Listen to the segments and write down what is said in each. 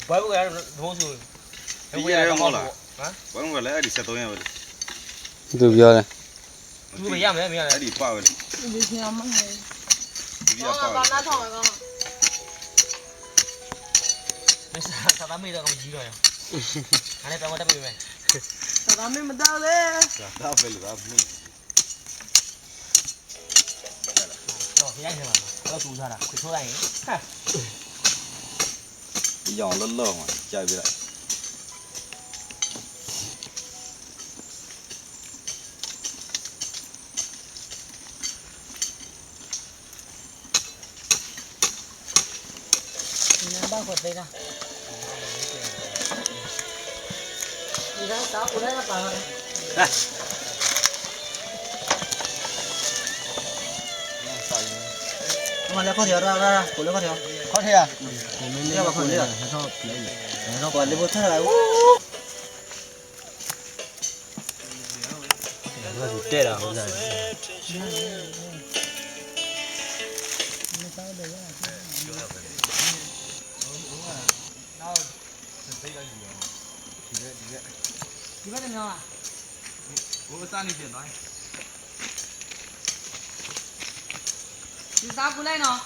ဘာလို့လဲဒိုးဆိုဘယ်လိုလဲဟမ်ဘာလို့လဲအဲ့ဒီ73ရပဲသူပြောတယ်သူမရမယ်မရအဲ့ဒီပါပဲဒီချင်အောင်မငယ်ဒီကပါဘာနာထောင်းရကောမစတာတာမေးတော့မကြီးတော့ရအဲ့ဒါတော့တက်ပြီမယ်တာမေးမတော့လေတာပဲလေဘာမင်းတော့ရိုက်နေမှာတော့တူစားတာခွေထိုးလိုက်ရင်ဟာဒီအောင်လောလောမှာကြိုက်ပြလိုက်ဘာခေါ်သေးတာဒီကတော့ဦးလည်းပါတော့မလည်းခေါ်ရတာကိုလည်းခေါ်ရခေါ်ထရမင်းလည်းခေါ်ရတာတော့ပြည့်တယ်တော့ဘာလဲဘောထားလိုက်ဦးတဲ့တာဟုတ်လားဒီဘက်ကနေလားဘိုးစားနေပြန်သွားဒီစားကူလိုက်နော်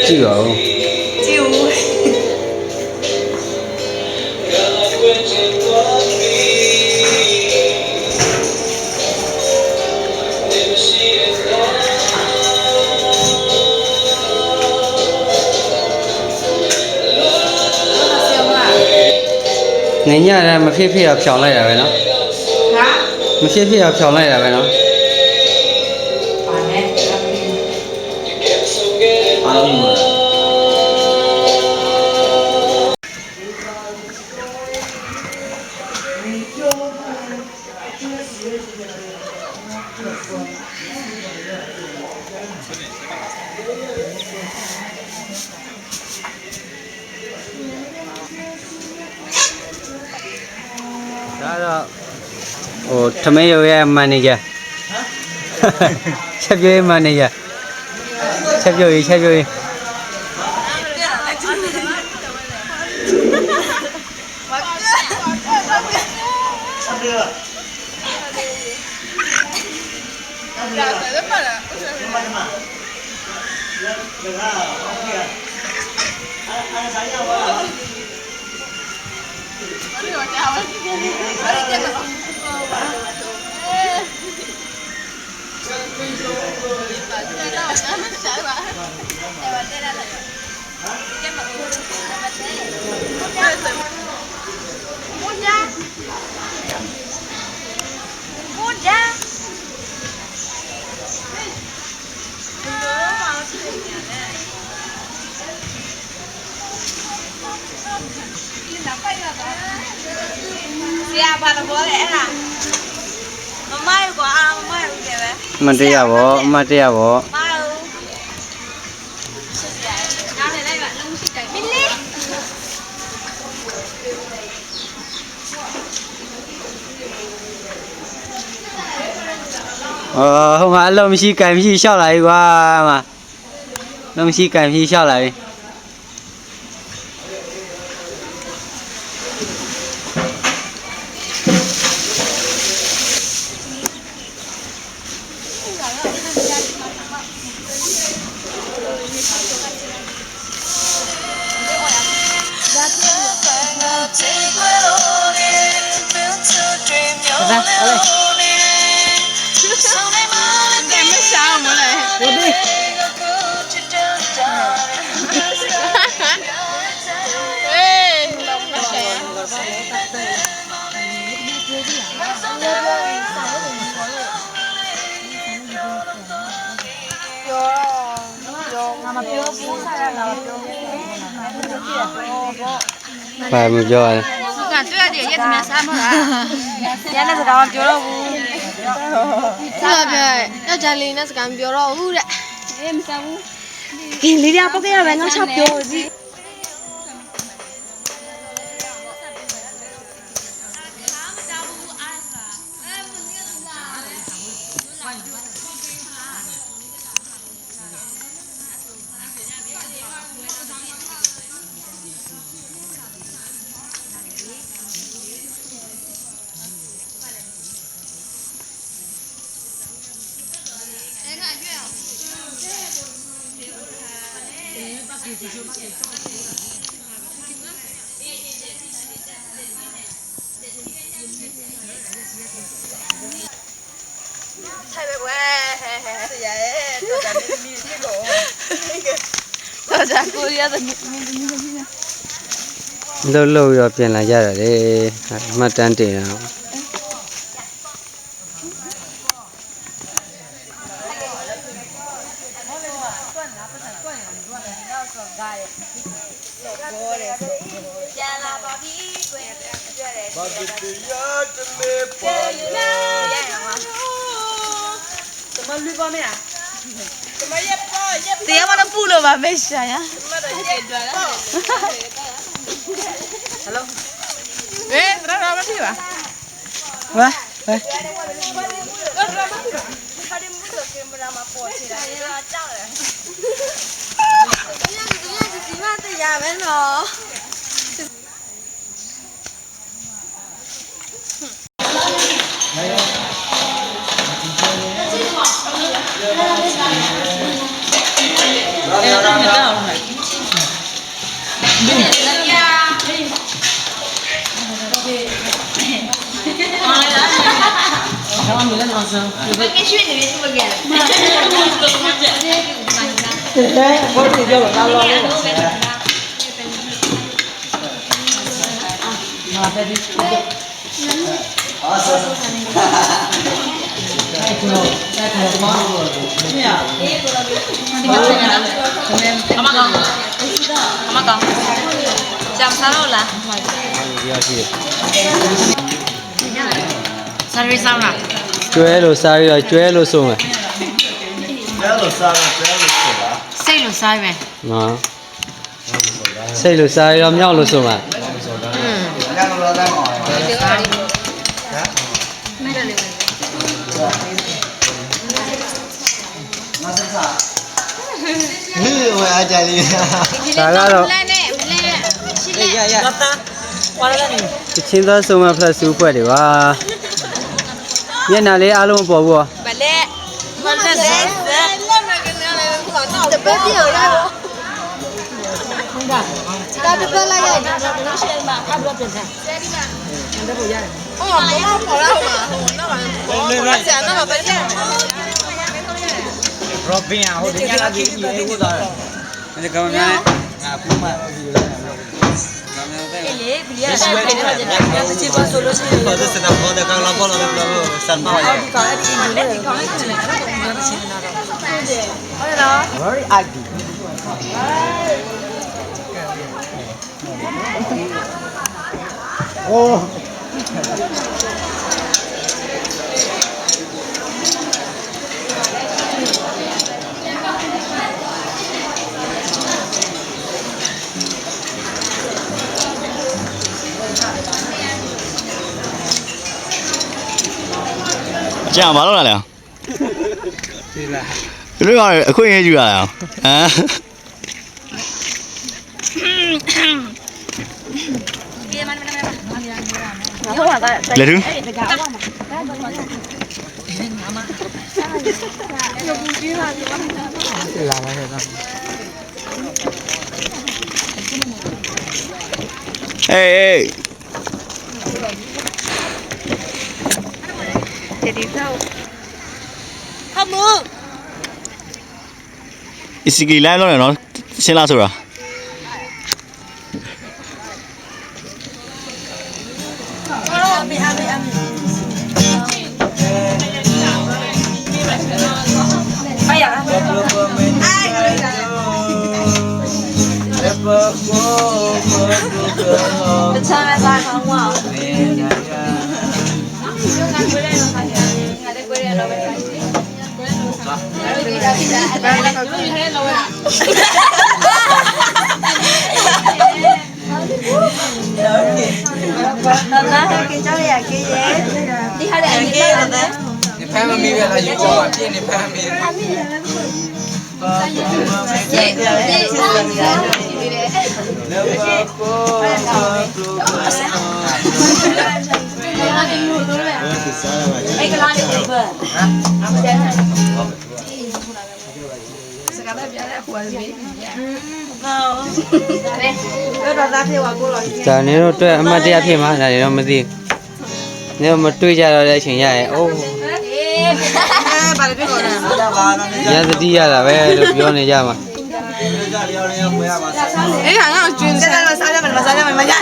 ကြည့်ပါဦးကြည့်ဦးနေညရမဖြစ်ဖြစ်ဖြောင်းလိုက်တာပဲနော်ဟာမဖြစ်ဖြစ်ဖြောင်းလိုက်တာပဲနော်ပါနဲ့အားလုံးပါဒါတော့ဟိုထမင်းရုံရဲ့မန်နေဂျာချက်ပြရေးမန်နေဂျာချက်ပြရေးမတရားဘောမတရားဘောဟိုမှာအလုံးမရှိကန်မရှိရှောက်လာပြီကွာမှာလုံးမရှိကန်မရှိရှောက်လာပြီ ဘာမပြောရလဲ ကတွေ့ရတယ်ရက်သမီးစားမလားရန်တဲ့စကားမပြောတော့ဘူးဟုတ်ပါဗျယောက်ျားလေးနဲ့စကားမပြောတော့ဘူးတဲ့အေးမစားဘူးဒီလေးရပေါက်ရပဲငါချပြောစီထိုင်ပဲကွယ်ဆရာရဲ့တော်ကြနေမိဖြစ်လို့တော်ကြကိုရတဲ့လှုပ်ရောပြင်လာကြတာလေမှတ်တမ်းတင်တာပြန်လာပါပြီကွယ်တွေ့တယ်ဘာဖြစ်တရားတမေပေါ်လာ怎么绿包没啊？怎么也包也包？这我都不了吧，没啥呀。怎么都也断了？Hello。哎，这哪哪去吧？喂喂。Service sao nào? Chuối đồ sai rồi, chuối đồ sung rồi. Xây đồ sai về. Đó. Xây đồ sai làm nhau đồ sung à? Sao đó? Cái chín đó sung mà phải sung phải đi wa. Nhớ nào lấy alo bỏ vô. Very ugly. Oh. Chào bảo lúc nào nè? Lúc nào ở khuya chưa à? À. Lên đứng. Ê ê. Không mưa. Isiki lại nó này nó xin la rồi à? Bây giờ ai ဖမ်းမမီးပဲလားယူကြောင်းပြင်းနေဖမ်းမီးဒါနေတော့တွေ့အမှတ်တရဖြစ်မှာဒါနေတော့မသိနေတော့မတွေ့ကြတော့တဲ့အချိန်ရရဲ့အိုးရသတိရတာပဲလို့ပြောနေကြမှာ哎，好像军菜。မစားရမယ်မစားရမယ်မရ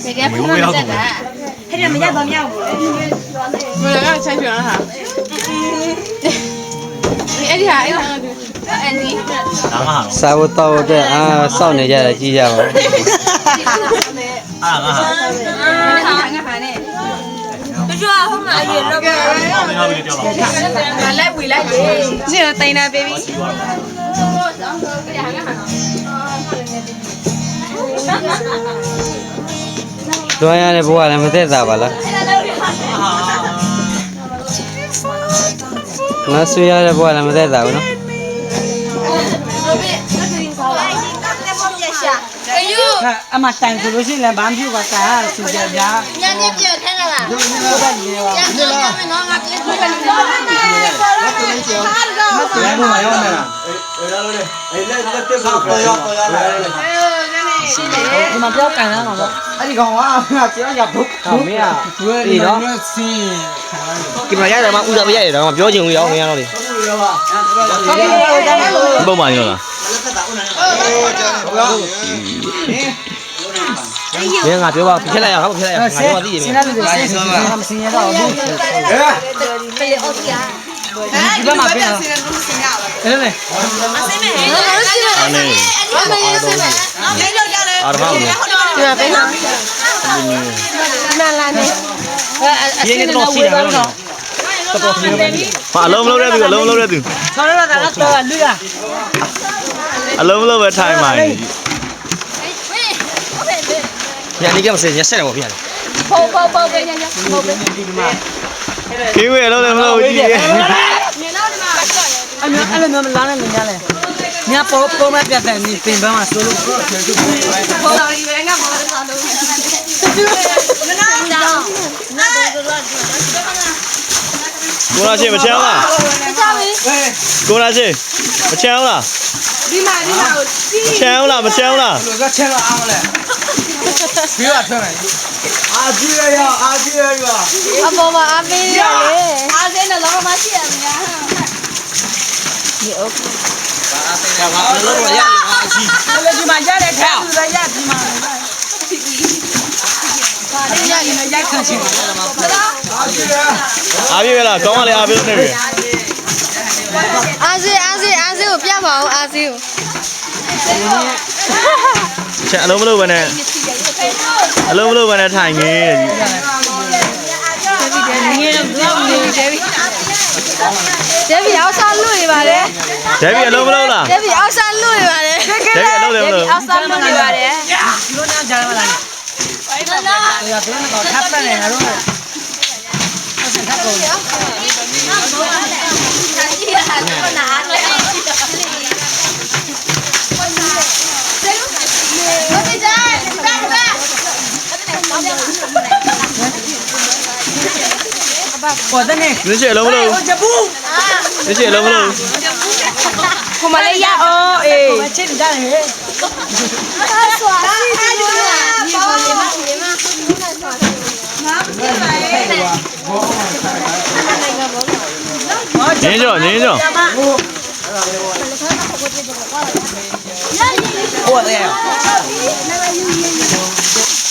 这个不能再来。ဟဲ့မရတော့မရဘူး我两个猜拳了哈。哎，你看，哎，哎你。စားဖို့တော့တဲ့စောင့်နေကြတယ်ကြည့်ကြပါဦး这个等呢，baby。လွှမ်းရတဲ့ဘဝလည်းမသက်သာပါလားငါဆွေရတဲ့ဘဝလည်းမသက်သာဘူးနော်အမတိုင်ဆိုလို့ရှိရင်လည်းဘာမှပြုတ်ပါကားသူကြကြညနေပြည့်ထဲလာတို့နေတော့တယ်ပါညနေပြည့်နော်ငါပြည့်တယ်ဘယ်မှာရောက်နေလားလက်တက်ဆိုတော့ရောက်လာတယ်ဒီမှာပြောကန်လာမှာပေါ့အဲ့ဒီကောင်ကကျွန်တော်ရောက်ဘူးမင်းကဒီတော့ဒီမှာရတယ်မှာဥစားမရတယ်တော့ပြောချင်ဘူးရောမရတော့လေပုံမှန်ရောလားမင်းငါပြောပါဖြစ်လိုက်ရအောင်ဖြစ်လိုက်ရငါပြောပါသိရင်စဉ်းစားလို့စဉ်းစားမစဉ်းရတော့ဘူးဒီဘက်မှာပြန်လာတယ်လေအာမင်းဒီမှာပေးနော်နာလာနေဒီနေ့တော့စီတယ်နော်တော်ပြီဟာအလုံးမလုံးတဲ့သူအလုံးမလုံးတဲ့သူဆောင်းရတာကတော့လူရအလုံးမလုံးပဲထိုင်မှာညာနေကမစရဆက်တယ်ပေါ့ဗျာပေါပဲညာပေါပဲခေဝဲလုံးလည်းမလုံးကြည့်ရဲ့အဲ့လိုမျိုးလာနေနေရတယ်ညပေါ်မဲ့ပြတ်တယ်နေပင်ပန်းမှာဆိုလို့ပေါ်လာပြီပဲငါပေါ်လာတော့ကိုလာချင်းမချမ်းလားကိုလာချင်းမချမ်းလားဒီမှာမချမ်းလားမချမ်းလားကချမ်းအောင်လဲပြောရထွက်မယ်အားကြီးရအပေါ်မှာအမေးရလေအားစင်းတော့လောမရှိရမလားဒီโอเคအားသိတာဘာလို့လို့ရအားကြီးလေဒီမှာရတဲ့ခါသူရဒီမှာဘာလဲရရင်ရိုက်ခန့်ချင်ပါလားအားပြေးလားကောင်းပါလေအားပြေးနေပြီအားစေကိုပြပါအောင်အားစေကိုချက်အလုံးမလို့ပဲနဲ့အလုံးမလို့ပဲနဲ့ထိုင်နေဒေဗီအောက်စားလွတ်နေပါတယ် ဒေဗီအလုံးမလို့လားဒေဗီအောက်စားလွတ်နေပါတယ်ဒေဗီအလုံးလည်းမလို့အောက်စားလွတ်နေပါတယ်ဒီလိုနားကြားမလားအဲ့ဒါတော့ထပ်တယ်ငါတို့ဆက်ထပ်ကုန်ပေါ်တဲ့နေ你写了不喽？你写了不喽？我们来呀哦，哎，我请你家人。年长年长。我的呀。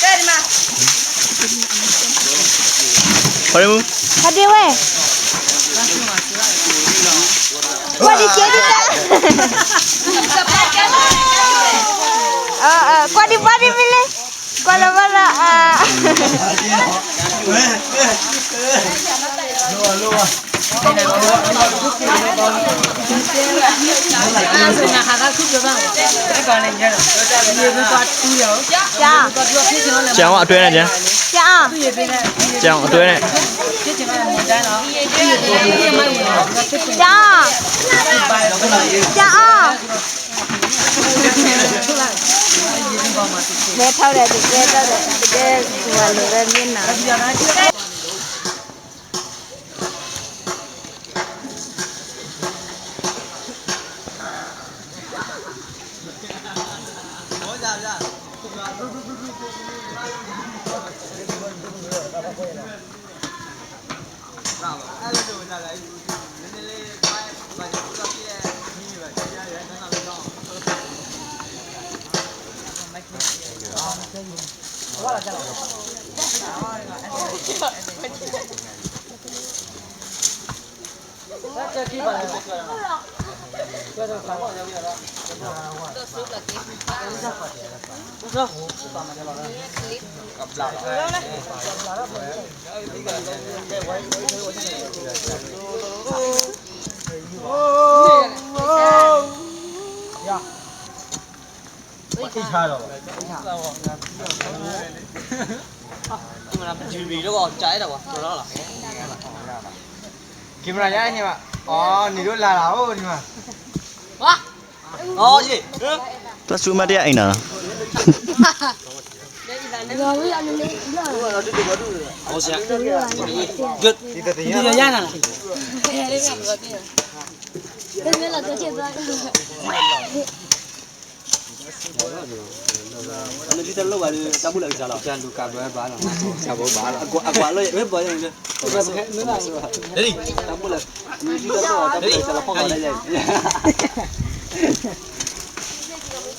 干什么？快点不？快点喂！我的姐姐。Padi pilih. Kalau mana Chàng họ tuyên này chứ? Chàng họ tuyên này. Để thâu để ngoài lửa lên như nào. Camera nhá anh em ạ. Nỉ đốt là đảo đi mà. Gì? Tôi xuống mà đi anh nào. Ano dito lo ba tabu lang sala. Diyan luka ba na. Sabo ba. Agwa lo web ba yan. Dali. Tabu lang. Dito lo tabu lang sala pa ka yan.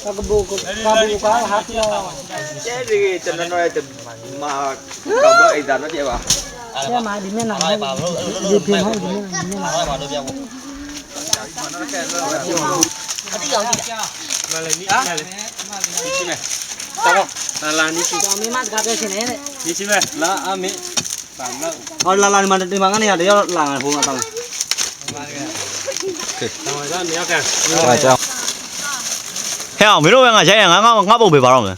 Kabu ka hati lo. Jadi channel no ay ma ka ba ay dan dia ba. Dia ma di mana. Di pin ho di mana. La mà đi mang cái này để cho làng hồ ngã tầng. Heo, mấy đứa ngã chạy ngã bụng bị bao rồi.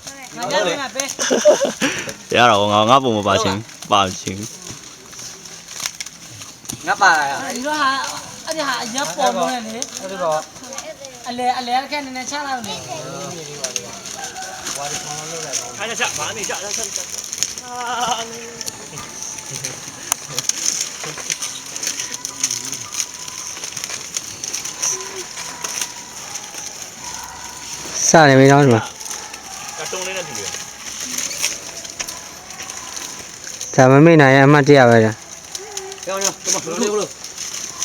Dạ rồi ngã bụng mà bà chính. Ngã bà. Anh hạ nhấp bò luôn này. Anh lấy cái này chắc là này. Hai chạm phá mình chạm ra sân. Sao này mới nói mà. Chả mấy này em ăn chèo rồi.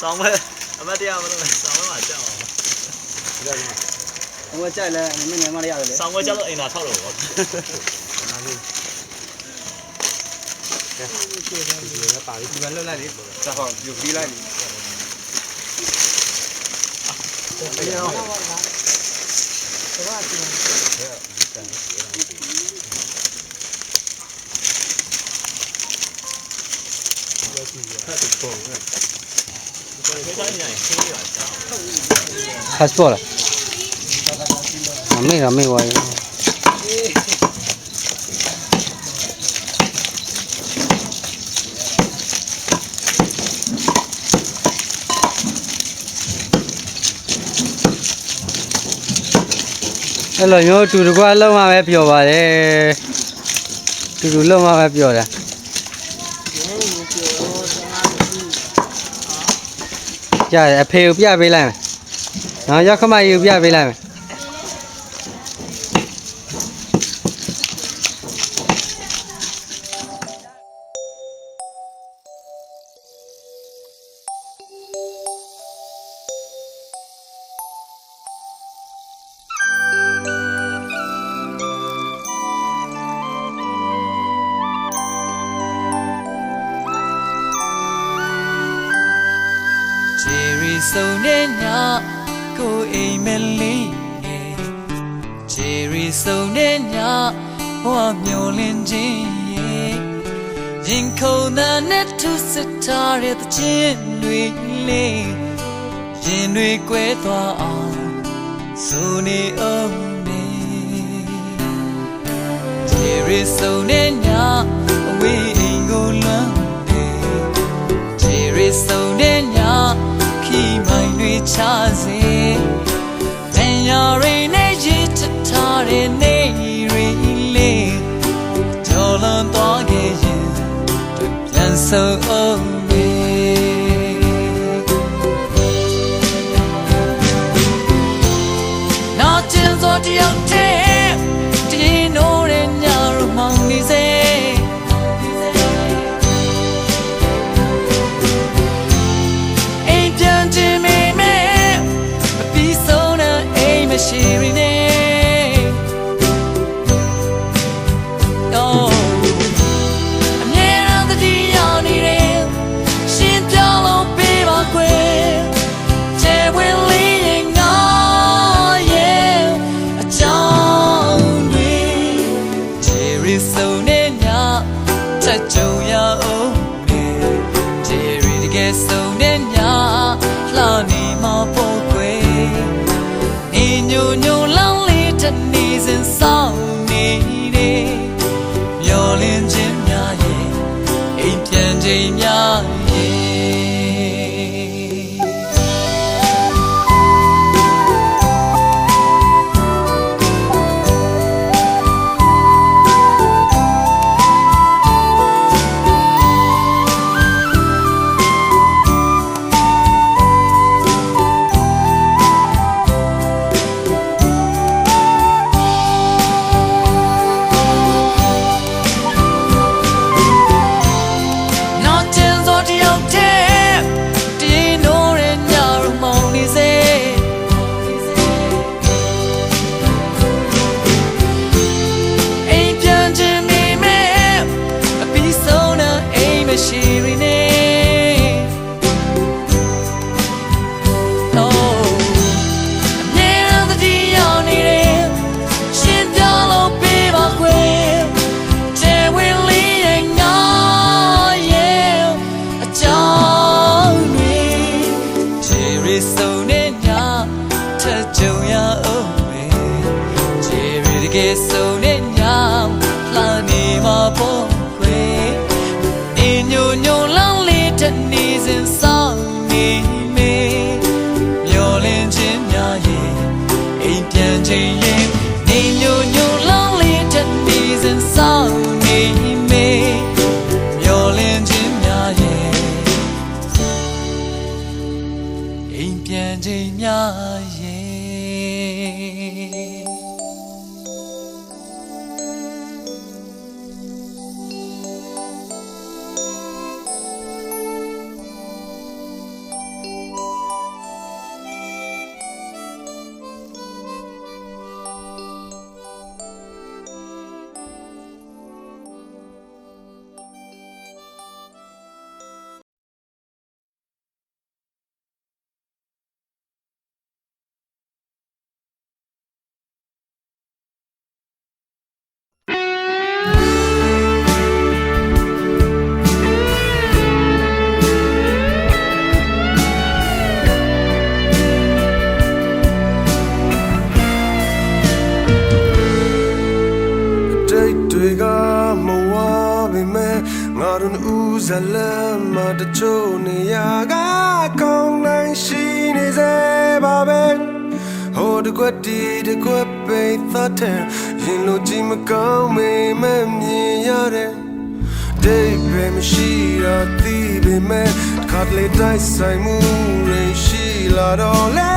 Xong rồi, em đi ăn rồi, xong rồi mà chào. Ông chạy là mấy này mà đi ăn rồi. Xong rồi chắc là nào thao rồi. Passport. Rame hoài. Hello, nhớ tụi qua lâu mà bé biểu vào đấy. Tụi lâu mà bé biểu đấy. Dạ, phê bia về lại. Nó giờ không ai bia về lại. Cherry so nè nhá cô ấy mê ly Cherry so nenya hoa myo lin jin ye Yin ko na net to sitare the chin nui le Yin nui kwe twa aung so ni me Cherry so nenya we ingo lan Cherry so nenya ki mai nui cha se Tenya re ne ji ta re ne re le Jolan twa ge yin Yan so me Na chin so ti yang te Ti no re nya ru mang ni se Ain't done to me Be so na aim a sharing Zalama de chone yaga kong nai shi ne ze ba be ho de kwa pe tha ten yin lo ji ma kaung me myin ya de dei be ma shi ra ti be me khat le dai sai mu re shi la do le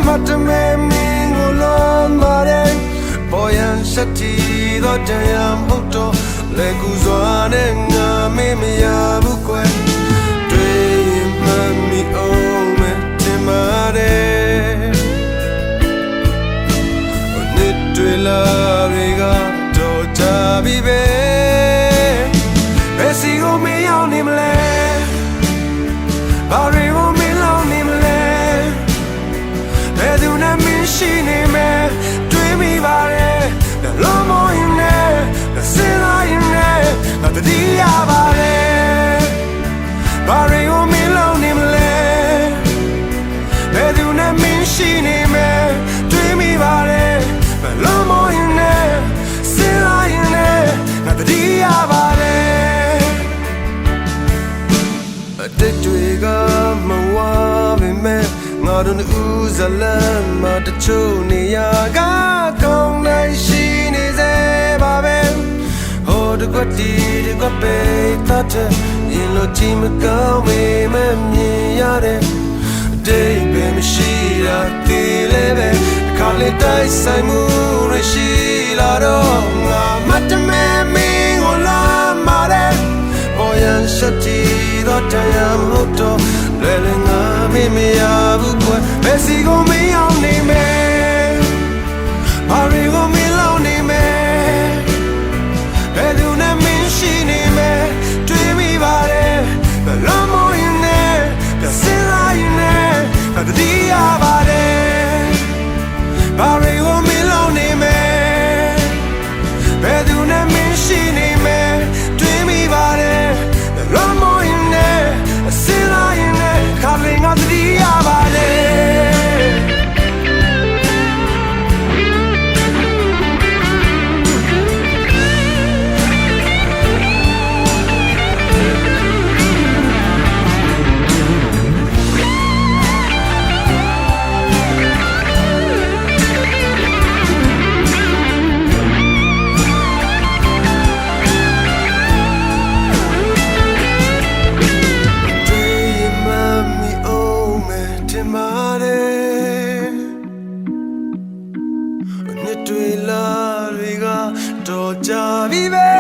ma de me min go lo ma de boyan shati do de yam ho do Le kuzwa ne nga me me ya bu kwe Dwe ma mi o me te ma de O ne dwe la re ga do ja bi be E si go me yao ni me le Ba re go me lao ni me le E du na mi shi ni me Dwe mi ba re ရှိနေမယ်တွေးမိပါတယ်ဘလုံးမရင်နဲ့စင်လာရင်နဲ့ငါတတိယပါတယ်အတိတ်တွေကမဝပေမဲ့ငါတို့ဦးဇလန်မတချို့နေရာကကောင်းနိုင်ရှိနေစေပါပဲဟိုတကွတီတကွပေတတ်ရင်လို့ကြည့်မကောင်းမေမမြင်ရတဲ့ဒီပဲမရှိတာဒီလေးပဲခါလေးတိုက်ဆိုင်မှုရရှိလာတော့ငါမတ်တမဲမင်းကိုလာမာတဲ့ဘောရန်ရှက်တီတော့တရားမဟုတ်တော့လဲလဲငါမေ့မရဘူးကွယ်ဘယ်စီကိုမင်းအောင်နေမယ်ဘာတွေကိုမင်းလောင်းနေမယ်ဘယ်သူနဲ့မင်းရှိနေမယ်တွေးမိပါတယ်ဘယ်လိုမရင်နဲ့ပြစင်လာရင်နဲ့တတိယပါတယ်ဘာတွေကိုမင်းလောင်းနေမယ်ဘယ်သူနဲ့မင်းရှိနေမယ်တွေးမိပါတယ်ဘယ်လိုမရင်နဲ့စင်လာရင်နဲ့ခါလေးငါတတိယပါတယ်တွေလာတွေကတော်ကြပြီပဲ